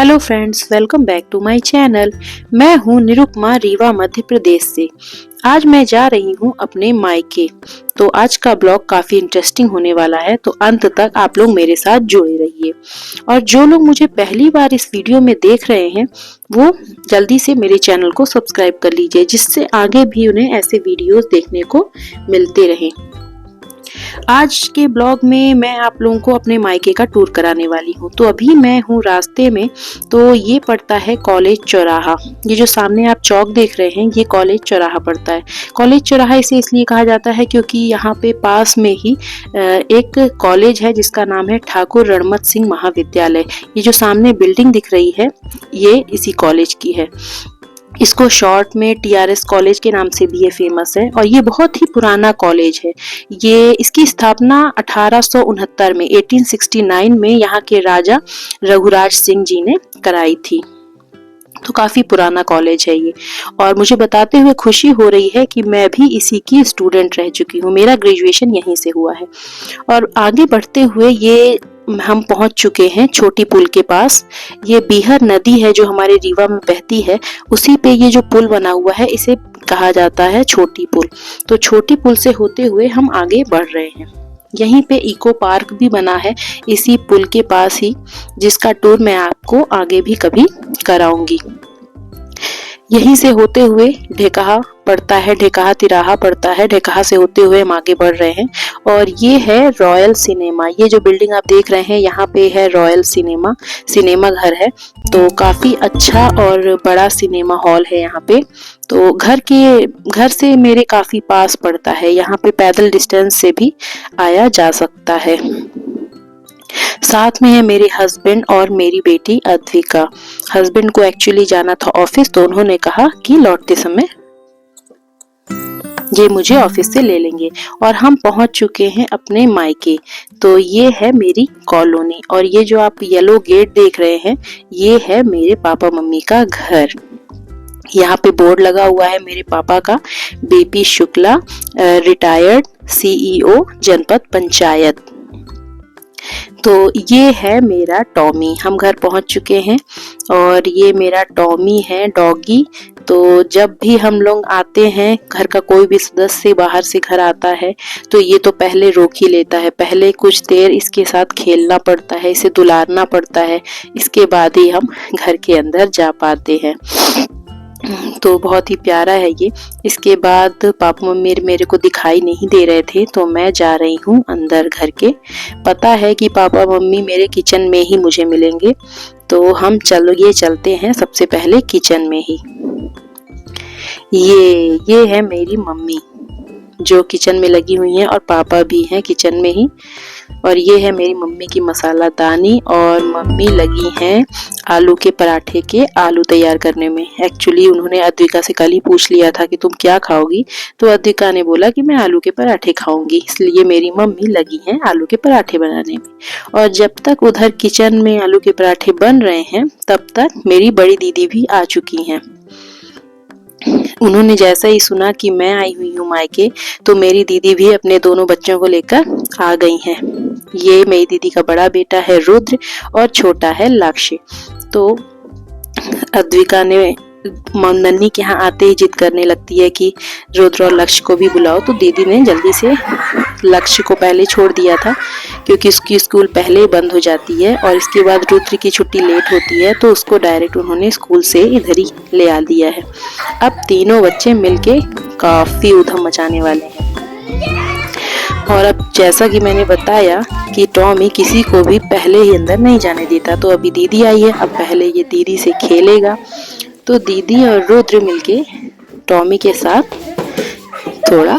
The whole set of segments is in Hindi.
Hello friends, welcome back to my channel. मैं हूं निरुपमा, रीवा मध्य प्रदेश से। आज मैं जा रही हूं अपने मायके। तो आज का ब्लॉग काफी इंटरेस्टिंग होने वाला है, तो अंत तक आप लोग मेरे साथ जुड़े रहिए। और जो लोग मुझे पहली बार इस वीडियो में देख रहे हैं वो जल्दी से मेरे चैनल को सब्सक्राइब कर लीजिए, जिससे आगे भी उन्हें ऐसे वीडियोस देखने को मिलते रहें। आज के ब्लॉग में मैं आप लोगों को अपने मायके का टूर कराने वाली हूँ। तो अभी मैं हूँ रास्ते में। तो ये पड़ता है कॉलेज चौराहा। ये जो सामने आप चौक देख रहे हैं ये कॉलेज चौराहा पड़ता है। कॉलेज चौराहा इसे इसलिए कहा जाता है क्योंकि यहाँ पे पास में ही एक कॉलेज है जिसका नाम है ठाकुर रणमत सिंह महाविद्यालय। ये जो सामने बिल्डिंग दिख रही है ये इसी कॉलेज की है। इसको शॉर्ट में टीआरएस कॉलेज के नाम से भी ये फेमस है और ये बहुत ही पुराना कॉलेज है। ये इसकी स्थापना 1869 में 1869 में यहाँ के राजा रघुराज सिंह जी ने कराई थी। तो काफी पुराना कॉलेज है ये। और मुझे बताते हुए खुशी हो रही है कि मैं भी इसी की स्टूडेंट रह चुकी हूँ। मेरा ग्रेजुएशन यहीं से हुआ है। और आगे बढ़ते हुए ये हम पहुंच चुके हैं छोटी पुल के पास। ये बीहर नदी है जो हमारे रीवा में बहती है, उसी पे ये जो पुल बना हुआ है इसे कहा जाता है छोटी पुल। तो छोटी पुल से होते हुए हम आगे बढ़ रहे हैं। यहीं पे इको पार्क भी बना है इसी पुल के पास ही, जिसका टूर मैं आपको आगे भी कभी कराऊंगी। यहीं से होते हुए ढेकहा पड़ता है, ढेकहा तिराहा पड़ता है। ढेकहा से होते हुए हम आगे बढ़ रहे हैं और ये है रॉयल सिनेमा। ये जो बिल्डिंग आप देख रहे हैं यहाँ पे है रॉयल सिनेमा, सिनेमा घर है। तो काफी अच्छा और बड़ा सिनेमा हॉल है यहाँ पे। तो घर से मेरे काफी पास पड़ता है। यहाँ पे पैदल डिस्टेंस से भी आया जा सकता है। साथ में है मेरे हस्बैंड और मेरी बेटी अद्विका। हस्बैंड को एक्चुअली जाना था ऑफिस, तो उन्होंने कहा कि लौटते समय ये मुझे ऑफिस से ले लेंगे। और हम पहुंच चुके हैं अपने मायके। तो ये है मेरी कॉलोनी और ये जो आप येलो गेट देख रहे हैं ये है मेरे पापा मम्मी का घर। यहाँ पे बोर्ड लगा हुआ है मेरे पापा का, बीपी शुक्ला, रिटायर्ड सीईओ जनपद पंचायत। तो ये है मेरा टॉमी। हम घर पहुंच चुके हैं और ये मेरा टॉमी है, डॉगी। तो जब भी हम लोग आते हैं, घर का कोई भी सदस्य बाहर से घर आता है तो ये तो पहले रोक ही लेता है। पहले कुछ देर इसके साथ खेलना पड़ता है, इसे दुलारना पड़ता है, इसके बाद ही हम घर के अंदर जा पाते हैं। तो बहुत ही प्यारा है ये। इसके बाद पापा मम्मी मेरे को दिखाई नहीं दे रहे थे तो मैं जा रही हूँ अंदर घर के। पता है कि पापा मम्मी मेरे किचन में ही मुझे मिलेंगे, तो हम चलते हैं सबसे पहले किचन में ही। ये है मेरी मम्मी जो किचन में लगी हुई हैं और पापा भी हैं किचन में ही। और ये है मेरी मम्मी की मसाला दानी और मम्मी लगी हैं आलू के पराठे के आलू तैयार करने में। एक्चुअली उन्होंने अद्विका से कल ही पूछ लिया था कि तुम क्या खाओगी, तो अद्विका ने बोला कि मैं आलू के पराठे खाऊंगी, इसलिए मेरी मम्मी लगी हैं आलू के पराठे बनाने में। और जब तक उधर किचन में आलू के पराठे बन रहे हैं तब तक मेरी बड़ी दीदी भी आ चुकी हैं। उन्होंने जैसा ही सुना कि मैं आई हुई हूँ मायके तो मेरी दीदी भी अपने दोनों बच्चों को लेकर आ गई हैं। ये मेरी दीदी का बड़ा बेटा है रुद्र और छोटा है लक्ष्य। तो अद्विका ने नन्ही के यहाँ आते ही जिद करने लगती है कि रुद्र और लक्ष्य को भी बुलाओ। तो दीदी ने जल्दी से लक्ष्य को पहले छोड़ दिया था क्योंकि उसकी स्कूल पहले ही बंद हो जाती है और इसके बाद रुद्र की छुट्टी लेट होती है, तो उसको डायरेक्ट उन्होंने स्कूल से इधर ही ले आ दिया है। अब तीनों बच्चे मिलके काफी उधम मचाने वाले हैं। और अब जैसा कि मैंने बताया कि टॉमी किसी को भी पहले ही अंदर नहीं जाने देता, तो अभी दीदी आई है, अब पहले ये दीदी से खेलेगा। तो दीदी और रुद्र मिलके टॉमी के साथ थोड़ा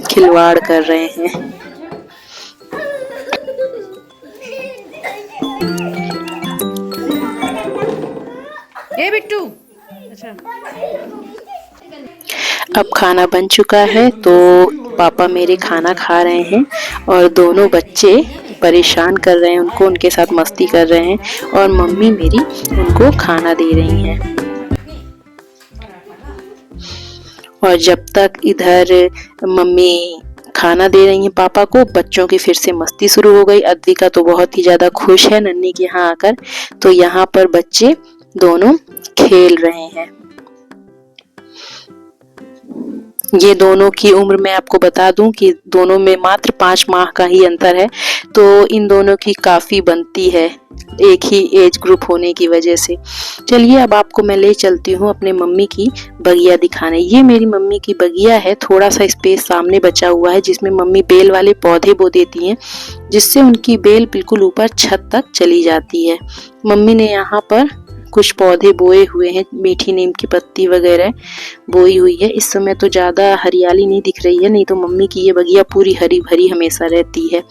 खिलवाड़ कर रहे हैं। ए बिट्टू, अच्छा। अब खाना बन चुका है तो पापा मेरे खाना खा रहे हैं और दोनों बच्चे परेशान कर रहे हैं उनको, उनके साथ मस्ती कर रहे हैं और मम्मी मेरी उनको खाना दे रही हैं। और जब तक इधर मम्मी खाना दे रही हैं पापा को। बच्चों की फिर से मस्ती शुरू हो गई। अद्विका तो बहुत ही ज्यादा खुश है नन्ही के यहाँ आकर। तो यहाँ पर बच्चे दोनों खेल रहे हैं। ये दोनों की उम्र मैं आपको बता दूं कि दोनों में मात्र 5 माह का ही अंतर है। तो इन दोनों की काफी बनती है एक ही एज ग्रुप होने की वजह से। चलिए अब आपको मैं ले चलती हूँ अपने मम्मी की बगिया दिखाने। ये मेरी मम्मी की बगिया है। थोड़ा सा स्पेस सामने बचा हुआ है जिसमें मम्मी बेल वाले पौधे बो देती हैं, जिससे उनकी बेल बिल्कुल ऊपर छत तक चली जाती है। मम्मी ने यहाँ पर कुछ पौधे बोए हुए हैं, मीठी नीम की पत्ती वगैरह बोई हुई है। इस समय तो ज्यादा हरियाली नहीं दिख रही है, नहीं तो मम्मी की ये बगिया पूरी हरी भरी हमेशा रहती है।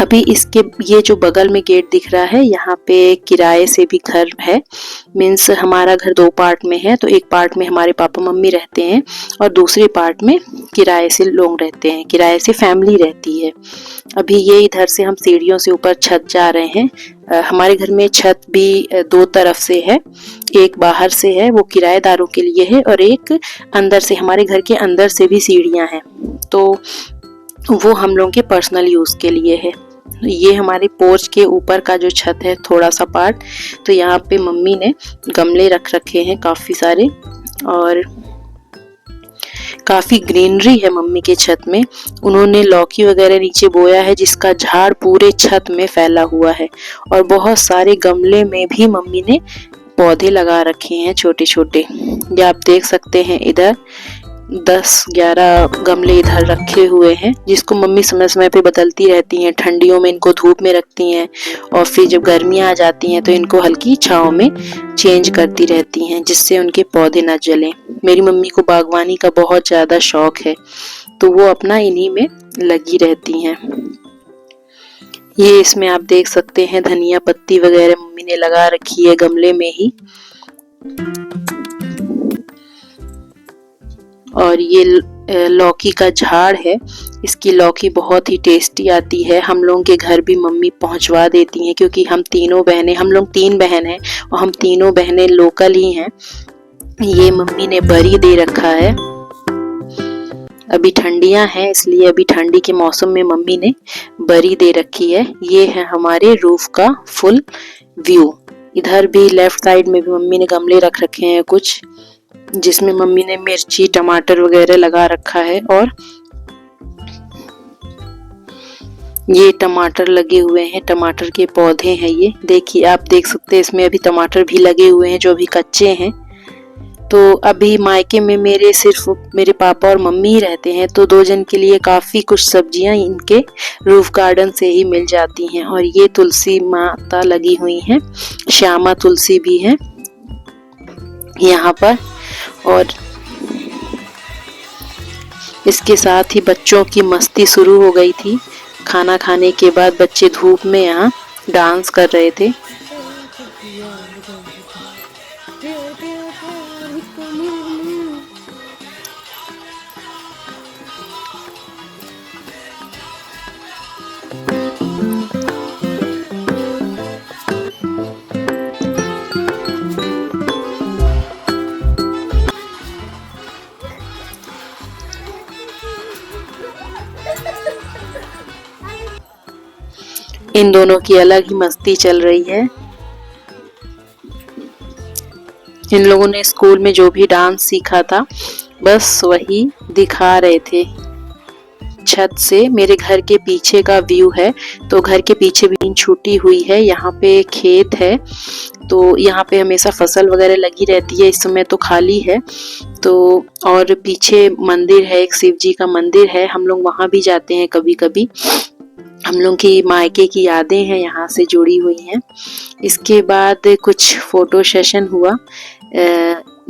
अभी इसके ये जो बगल में गेट दिख रहा है, यहाँ पे किराए से भी घर है। मीन्स हमारा घर 2 पार्ट में है। तो एक पार्ट में हमारे पापा मम्मी रहते हैं और दूसरे पार्ट में किराए से लोग रहते हैं, किराए से फैमिली रहती है। अभी ये इधर से हम सीढ़ियों से ऊपर छत जा रहे हैं। हमारे घर में छत भी 2 तरफ से है। एक बाहर से है, वो किराएदारों के लिए है, और एक अंदर से, हमारे घर के अंदर से भी सीढ़ियां हैं, तो वो हम लोगों के पर्सनल यूज के लिए है। ये हमारे पोर्च के ऊपर का जो छत है, थोड़ा सा पार्ट। तो यहाँ पे मम्मी ने गमले रख रखे हैं काफी सारे, और काफी ग्रीनरी है मम्मी के छत में। उन्होंने लौकी वगैरह नीचे बोया है, जिसका झाड़ पूरे छत में फैला हुआ है। और बहुत सारे गमले में भी मम्मी ने पौधे लगा रखे हैं छोटे छोटे। ये आप देख सकते हैं, इधर 10-11 गमले इधर रखे हुए हैं, जिसको मम्मी समय समय पे बदलती रहती हैं। ठंडियों में इनको धूप में रखती हैं, और फिर जब गर्मियां आ जाती हैं तो इनको हल्की छांव में चेंज करती रहती हैं, जिससे उनके पौधे न जलें। मेरी मम्मी को बागवानी का बहुत ज्यादा शौक है, तो वो अपना इन्हीं में लगी रहती हैं। ये इसमें आप देख सकते हैं धनिया पत्ती वगैरह मम्मी ने लगा रखी है गमले में ही। और ये लौकी का झाड़ है। इसकी लौकी बहुत ही टेस्टी आती है। हम लोगों के घर भी मम्मी पहुंचवा देती हैं, क्योंकि हम लोग 3 बहन हैं, और हम तीनों बहनें लोकल ही हैं। ये मम्मी ने बरी दे रखा है। अभी ठंडियां हैं, इसलिए अभी ठंडी के मौसम में मम्मी ने बरी दे रखी है। ये है हमारे रूफ का फुल व्यू। इधर भी लेफ्ट साइड में भी मम्मी ने गमले रख रखे हैं कुछ, जिसमें मम्मी ने मिर्ची टमाटर वगैरह लगा रखा है। और ये टमाटर लगे हुए हैं, टमाटर के पौधे हैं। ये देखिए, आप देख सकते हैं इसमें अभी टमाटर भी लगे हुए हैं जो अभी कच्चे हैं। तो अभी मायके में मेरे सिर्फ मेरे पापा और मम्मी ही रहते हैं, तो 2 जन के लिए काफी कुछ सब्जियां इनके रूफ गार्डन से ही मिल जाती हैं। और ये तुलसी माता लगी हुई हैं, श्यामा तुलसी भी है यहाँ पर। और इसके साथ ही बच्चों की मस्ती शुरू हो गई थी। खाना खाने के बाद बच्चे धूप में यहाँ डांस कर रहे थे। इन दोनों की अलग ही मस्ती चल रही है। इन लोगों ने स्कूल में जो भी डांस सीखा था, बस वही दिखा रहे थे छत से। मेरे घर के पीछे का व्यू है, तो घर के पीछे भी छूटी हुई है। यहाँ पे खेत है, तो यहाँ पे हमेशा फसल वगैरह लगी रहती है। इस समय तो खाली है। तो और पीछे मंदिर है, एक शिव जी का मंदिर है, हम लोग वहां भी जाते हैं कभी कभी। हम लोग की मायके की यादें हैं यहाँ से जुड़ी हुई हैं। इसके बाद कुछ फोटो सेशन हुआ।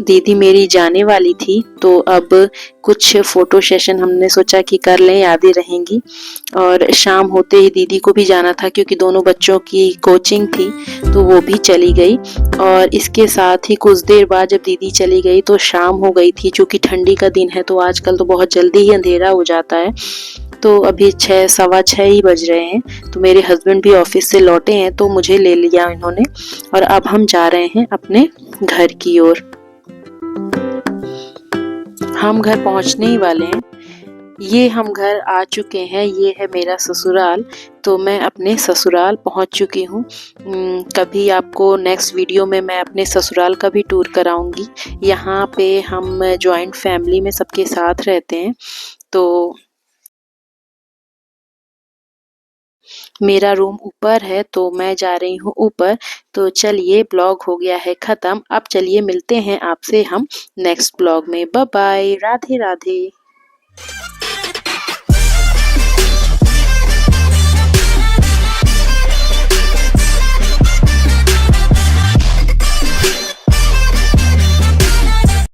दीदी मेरी जाने वाली थी, तो अब कुछ फोटो सेशन हमने सोचा कि कर लें, यादें रहेंगी। और शाम होते ही दीदी को भी जाना था, क्योंकि दोनों बच्चों की कोचिंग थी, तो वो भी चली गई। और इसके साथ ही कुछ देर बाद जब दीदी चली गई तो शाम हो गई थी। चूँकि ठंडी का दिन है, तो आजकल तो बहुत जल्दी ही अंधेरा हो जाता है। तो अभी 6, सवा 6 ही बज रहे हैं। तो मेरे हस्बैंड भी ऑफिस से लौटे हैं, तो मुझे ले लिया इन्होंने, और अब हम जा रहे हैं अपने घर की ओर। हम घर पहुंचने ही वाले हैं। ये हम घर आ चुके हैं, ये है मेरा ससुराल। तो मैं अपने ससुराल पहुंच चुकी हूँ। कभी आपको नेक्स्ट वीडियो में मैं अपने ससुराल का भी टूर कराऊंगी। यहाँ पे हम जॉइंट फैमिली में सबके साथ रहते हैं। तो मेरा रूम ऊपर है, तो मैं जा रही हूँ ऊपर। तो चलिए, ब्लॉग हो गया है खत्म। अब चलिए मिलते हैं आपसे हम नेक्स्ट ब्लॉग में। Bye bye, Radhe Radhe.